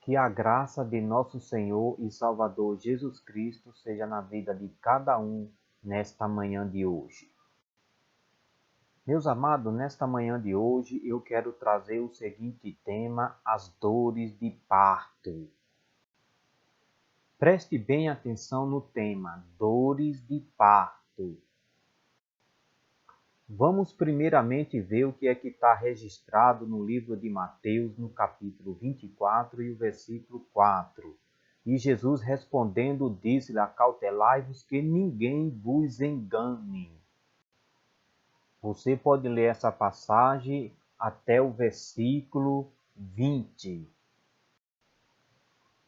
Que a graça de nosso Senhor e Salvador Jesus Cristo seja na vida de cada um nesta manhã de hoje. Meus amados, nesta manhã de hoje eu quero trazer o seguinte tema: as dores de parto. Preste bem atenção no tema, dores de parto. Vamos primeiramente ver o que é que está registrado no livro de Mateus, no capítulo 24 e o versículo 4. E Jesus respondendo disse-lhe: acautelai-vos que ninguém vos engane. Você pode ler essa passagem até o versículo 20.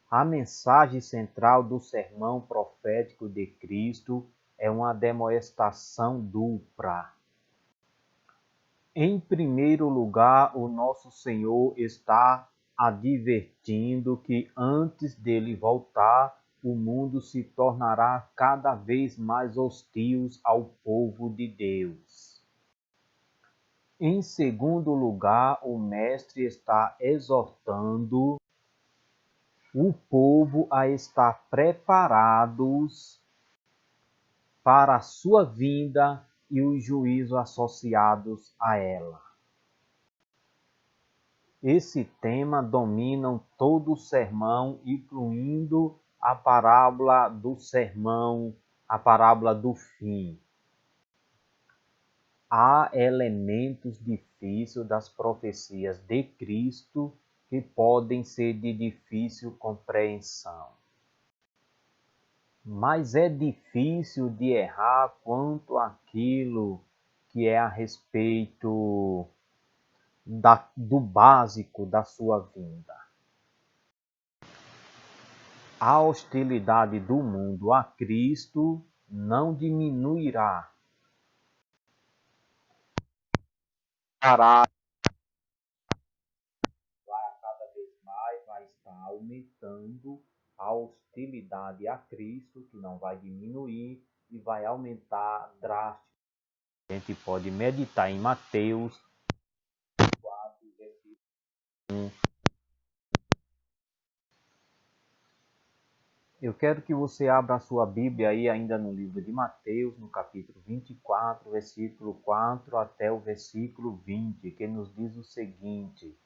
A mensagem central do sermão profético de Cristo é uma demonstração dupla. Em primeiro lugar, o nosso Senhor está advertindo que antes dele voltar, o mundo se tornará cada vez mais hostil ao povo de Deus. Em segundo lugar, o Mestre está exortando o povo a estar preparados para a sua vinda e os juízos associados a ela. Esse tema domina todo o sermão, incluindo a parábola do sermão, a parábola do fim. Há elementos difíceis das profecias de Cristo que podem ser de difícil compreensão. Mas é difícil de errar quanto àquilo que é a respeito do básico da sua vinda. A hostilidade do mundo a Cristo não diminuirá. Vai cada vez mais, vai estar aumentando a hostilidade a Cristo, que não vai diminuir e vai aumentar drasticamente. A gente pode meditar em Mateus 4, versículo 1. Eu quero que você abra a sua Bíblia aí ainda no livro de Mateus, no capítulo 24, versículo 4 até o versículo 20, que nos diz o seguinte: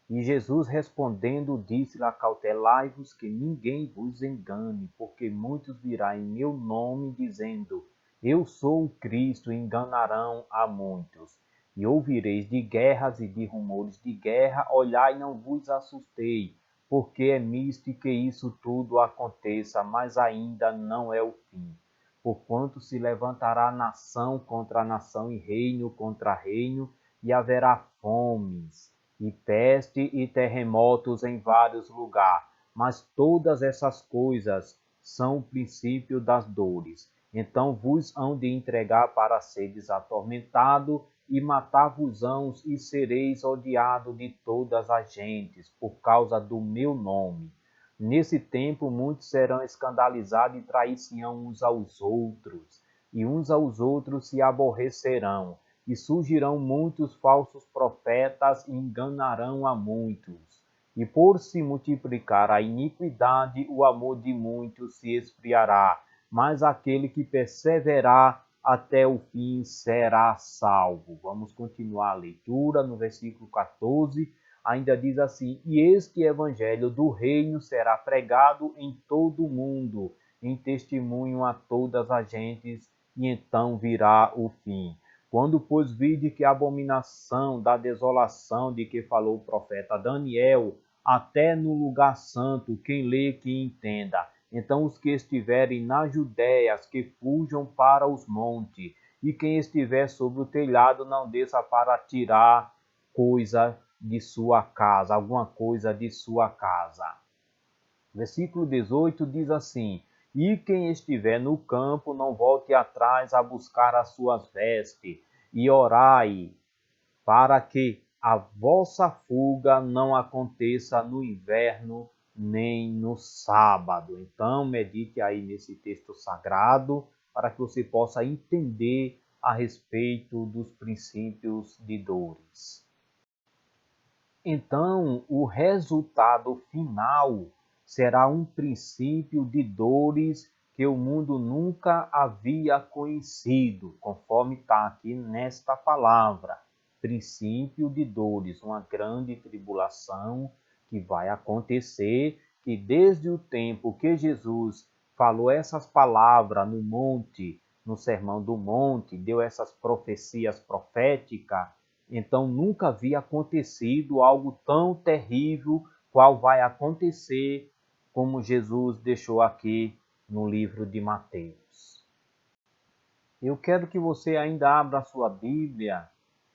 E Jesus respondendo disse-lhe: acautelai-vos que ninguém vos engane, porque muitos virão em meu nome dizendo: Eu sou o Cristo, e enganarão a muitos. E ouvireis de guerras e de rumores de guerra, olhai e não vos assustei, porque é misto que isso tudo aconteça, mas ainda não é o fim. Porquanto se levantará nação contra nação e reino contra reino, e haverá fomes, e peste e terremotos em vários lugares. Mas todas essas coisas são o princípio das dores. Então vos hão de entregar para seres atormentado, e matar-vos-ão, e sereis odiados de todas as gentes, por causa do meu nome. Nesse tempo muitos serão escandalizados e trair-se-ão uns aos outros, e uns aos outros se aborrecerão. E surgirão muitos falsos profetas e enganarão a muitos. E por se multiplicar a iniquidade, o amor de muitos se esfriará. Mas aquele que perseverar até o fim será salvo. Vamos continuar a leitura no versículo 14. Ainda diz assim: E este evangelho do reino será pregado em todo o mundo, em testemunho a todas as gentes, e então virá o fim. Quando, pois, vide que a abominação da desolação de que falou o profeta Daniel, até no lugar santo, quem lê que entenda. Então os que estiverem nas Judéias, que fujam para os montes, e quem estiver sobre o telhado, não desça para tirar coisa de sua casa, alguma coisa de sua casa. Versículo 18 diz assim: E quem estiver no campo, não volte atrás a buscar as suas vestes, e orai para que a vossa fuga não aconteça no inverno nem no sábado. Então, medite aí nesse texto sagrado para que você possa entender a respeito dos princípios de dores. então o resultado final será um princípio de dores que o mundo nunca havia conhecido, conforme está aqui nesta palavra. Princípio de dores, uma grande tribulação que vai acontecer, que desde o tempo que Jesus falou essas palavras no monte, no Sermão do Monte, deu essas profecias proféticas, então nunca havia acontecido algo tão terrível qual vai acontecer como Jesus deixou aqui no livro de Mateus. Eu quero que você ainda abra a sua Bíblia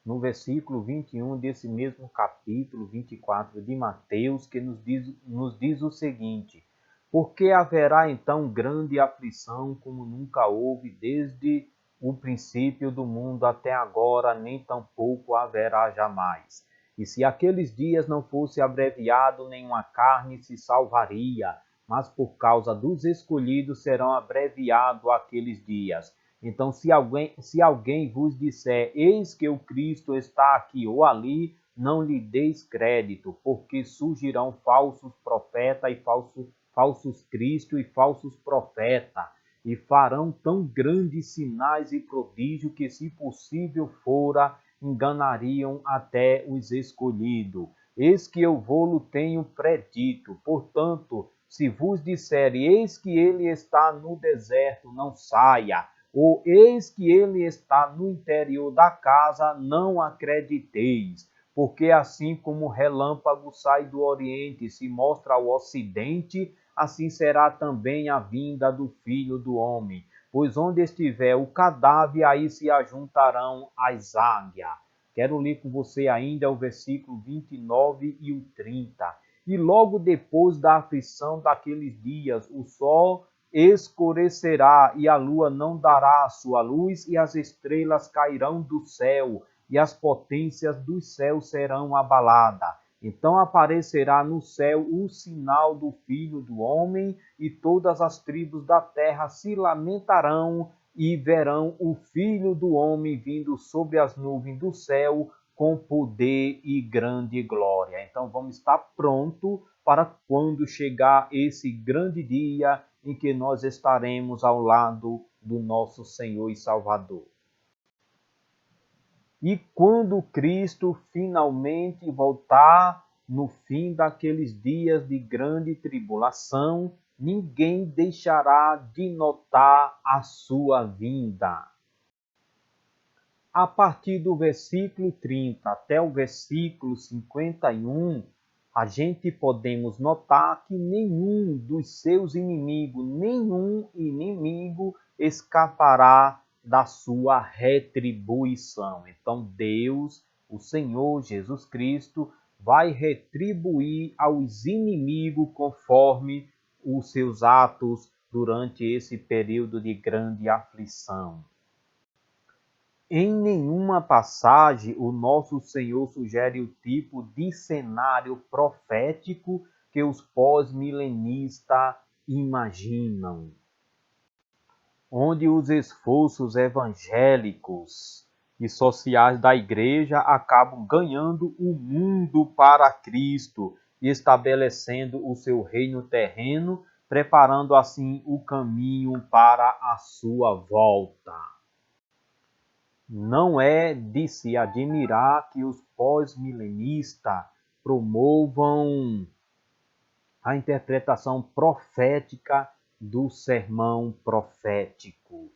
no versículo 21 desse mesmo capítulo 24 de Mateus, que nos diz o seguinte: porque haverá então grande aflição como nunca houve desde o princípio do mundo até agora, nem tampouco haverá jamais. E se aqueles dias não fosse abreviado, nenhuma carne se salvaria, mas por causa dos escolhidos serão abreviados aqueles dias. Então, se alguém vos disser, eis que o Cristo está aqui ou ali, não lhe deis crédito, porque surgirão falsos profetas e falsos Cristo e falsos profetas, e farão tão grandes sinais e prodígios que, se possível fora, enganariam até os escolhidos. Eis que eu vou-lo tenho predito. Portanto, se vos disserem, eis que ele está no deserto, não saia, ou eis que ele está no interior da casa, não acrediteis. Porque assim como o relâmpago sai do oriente e se mostra ao ocidente, assim será também a vinda do Filho do Homem. Pois onde estiver o cadáver, aí se ajuntarão as águias. Quero ler com você ainda o versículo 29 e o 30. E logo depois da aflição daqueles dias, o sol escurecerá e a lua não dará a sua luz, e as estrelas cairão do céu, e as potências dos céus serão abaladas. Então aparecerá no céu o sinal do Filho do Homem, e todas as tribos da terra se lamentarão e verão o Filho do Homem vindo sobre as nuvens do céu com poder e grande glória. Então vamos estar pronto para quando chegar esse grande dia em que nós estaremos ao lado do nosso Senhor e Salvador. E quando Cristo finalmente voltar, no fim daqueles dias de grande tribulação, ninguém deixará de notar a sua vinda. A partir do versículo 30 até o versículo 51, a gente podemos notar que nenhum dos seus inimigos, nenhum inimigo escapará da sua retribuição. Então Deus, o Senhor Jesus Cristo, vai retribuir aos inimigos conforme os seus atos durante esse período de grande aflição. Em nenhuma passagem o nosso Senhor sugere o tipo de cenário profético que os pós-milenistas imaginam, onde os esforços evangélicos e sociais da igreja acabam ganhando o mundo para Cristo e estabelecendo o seu reino terreno, preparando assim o caminho para a sua volta. Não é de se admirar que os pós-milenistas promovam a interpretação profética do sermão profético.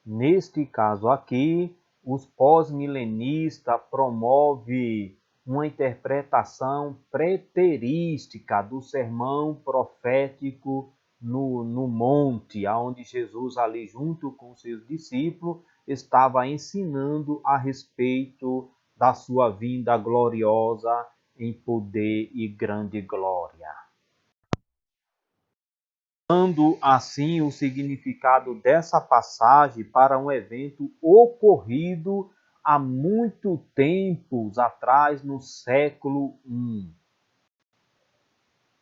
Neste caso aqui, os pós-milenistas promovem uma interpretação preterística do sermão profético no monte, onde Jesus ali junto com seus discípulos estava ensinando a respeito da sua vinda gloriosa em poder e grande glória. Dando assim o significado dessa passagem para um evento ocorrido há muito tempos atrás, no século I.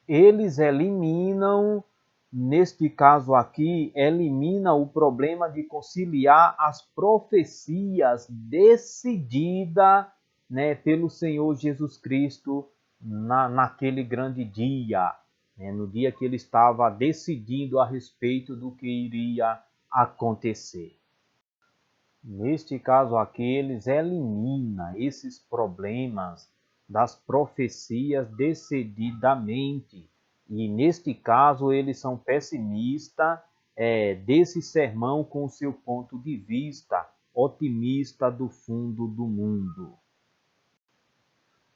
Eles eliminam, neste caso aqui, elimina o problema de conciliar as profecias decididas né, pelo Senhor Jesus Cristo naquele grande dia, né, no dia que ele estava decidindo a respeito do que iria acontecer. Neste caso aqui, eles eliminam esses problemas das profecias decididamente. E neste caso, eles são pessimistas desse sermão com o seu ponto de vista otimista do fundo do mundo.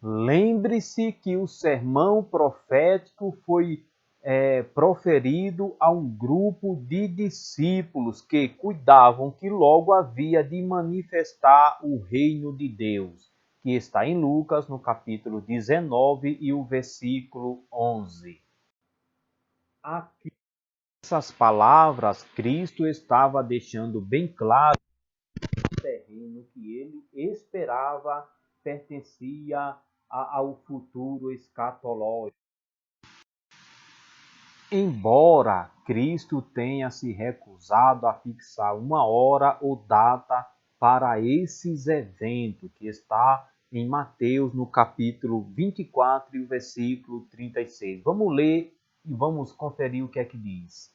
Lembre-se que o sermão profético foi proferido a um grupo de discípulos que cuidavam que logo havia de manifestar o reino de Deus, que está em Lucas, no capítulo 19 e o versículo 11. Aqui, essas palavras, Cristo estava deixando bem claro que o terreno que ele esperava pertencia ao futuro escatológico. Embora Cristo tenha se recusado a fixar uma hora ou data para esses eventos, que está em Mateus, no capítulo 24 e o versículo 36. Vamos ler e vamos conferir o que é que diz.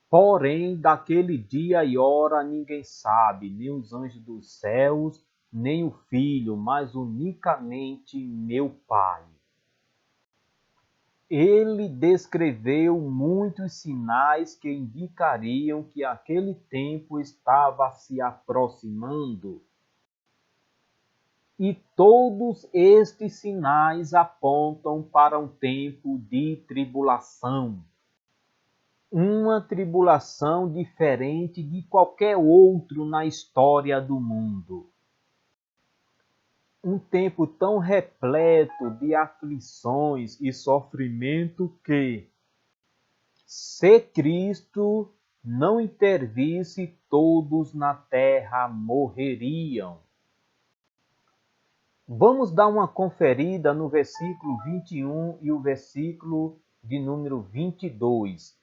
Porém, daquele dia e hora ninguém sabe, nem os anjos dos céus, nem o Filho, mas unicamente meu Pai. Ele descreveu muitos sinais que indicariam que aquele tempo estava se aproximando. E todos estes sinais apontam para um tempo de tribulação. Uma tribulação diferente de qualquer outro na história do mundo. Um tempo tão repleto de aflições e sofrimento que, se Cristo não intervisse, todos na terra morreriam. Vamos dar uma conferida no versículo 21 e o versículo de número 22.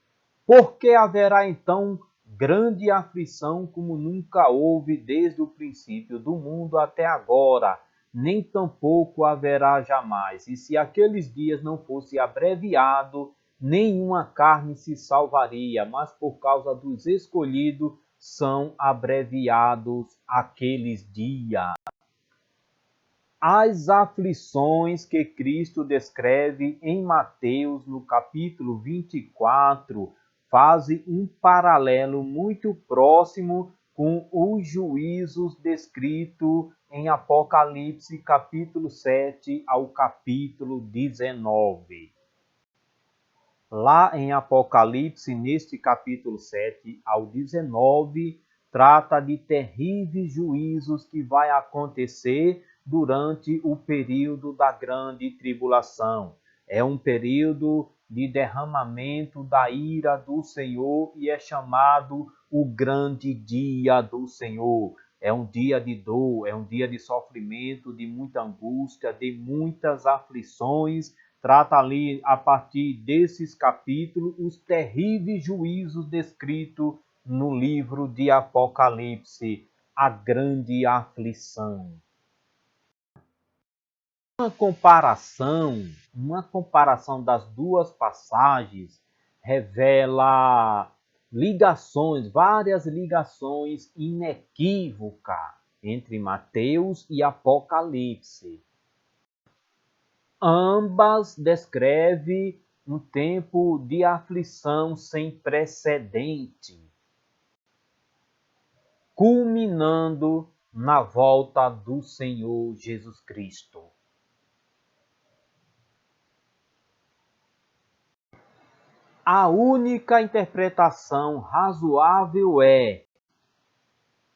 Porque haverá então grande aflição como nunca houve desde o princípio do mundo até agora, nem tampouco haverá jamais. E se aqueles dias não fosse abreviado, nenhuma carne se salvaria, mas por causa dos escolhidos são abreviados aqueles dias. As aflições que Cristo descreve em Mateus, no capítulo 24, fazem um paralelo muito próximo com os juízos descritos em Apocalipse, capítulo 7 ao capítulo 19. Lá em Apocalipse, neste capítulo 7 ao 19, trata de terríveis juízos que vai acontecer durante o período da grande tribulação. É um período de derramamento da ira do Senhor e é chamado o grande dia do Senhor. É um dia de dor, é um dia de sofrimento, de muita angústia, de muitas aflições. Trata ali, a partir desses capítulos, os terríveis juízos descritos no livro de Apocalipse, a grande aflição. Uma comparação das duas passagens revela várias ligações inequívocas entre Mateus e Apocalipse. Ambas descrevem um tempo de aflição sem precedente, culminando na volta do Senhor Jesus Cristo. A única interpretação razoável é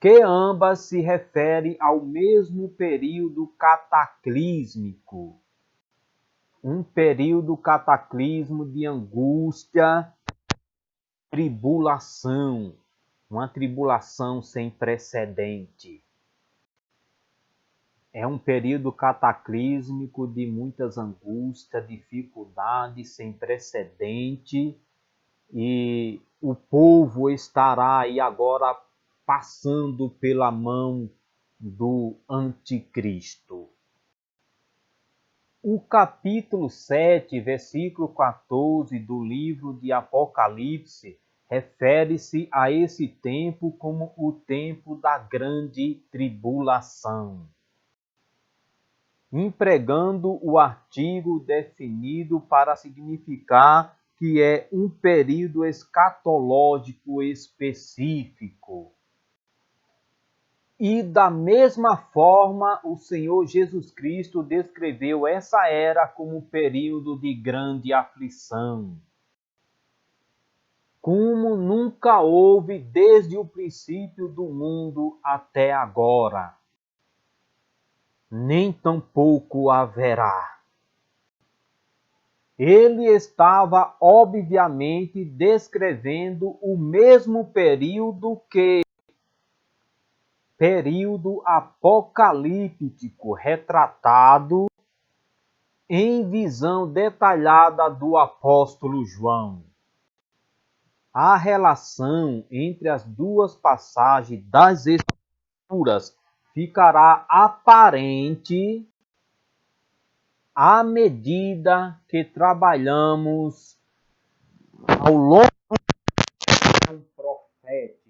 que ambas se referem ao mesmo período cataclísmico, um período cataclismo de angústia, tribulação, uma tribulação sem precedente. É um período cataclísmico de muitas angústias, dificuldades sem precedente, e o povo estará aí agora passando pela mão do Anticristo. O capítulo 7, versículo 14 do livro de Apocalipse refere-se a esse tempo como o tempo da grande tribulação, empregando o artigo definido para significar que é um período escatológico específico. E da mesma forma, o Senhor Jesus Cristo descreveu essa era como um período de grande aflição, como nunca houve desde o princípio do mundo até agora, nem tampouco haverá. Ele estava, obviamente, descrevendo o mesmo período apocalíptico retratado em visão detalhada do apóstolo João. A relação entre as duas passagens das Escrituras ficará aparente à medida que trabalhamos ao longo do profético.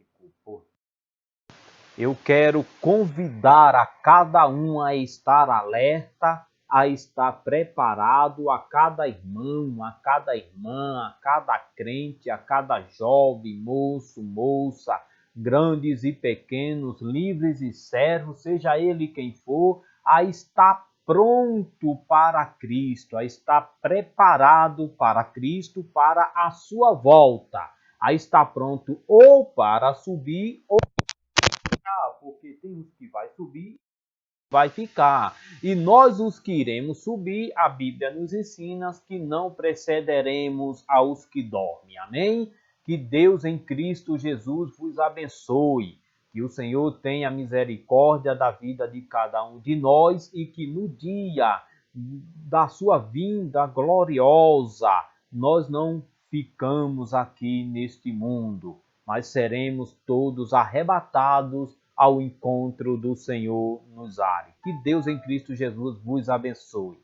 Eu quero convidar a cada um a estar alerta, a estar preparado, a cada irmão, a cada irmã, a cada crente, a cada jovem, moço, moça, grandes e pequenos, livres e servos, seja ele quem for, a estar pronto para Cristo, a estar preparado para Cristo, para a sua volta, a estar pronto ou para subir ou porque tem os que vai subir, vai ficar. E nós os que iremos subir, a Bíblia nos ensina que não precederemos aos que dormem. Amém? Que Deus em Cristo Jesus vos abençoe. Que o Senhor tenha misericórdia da vida de cada um de nós e que no dia da sua vinda gloriosa nós não ficamos aqui neste mundo, mas seremos todos arrebatados ao encontro do Senhor nos ares. Que Deus em Cristo Jesus vos abençoe.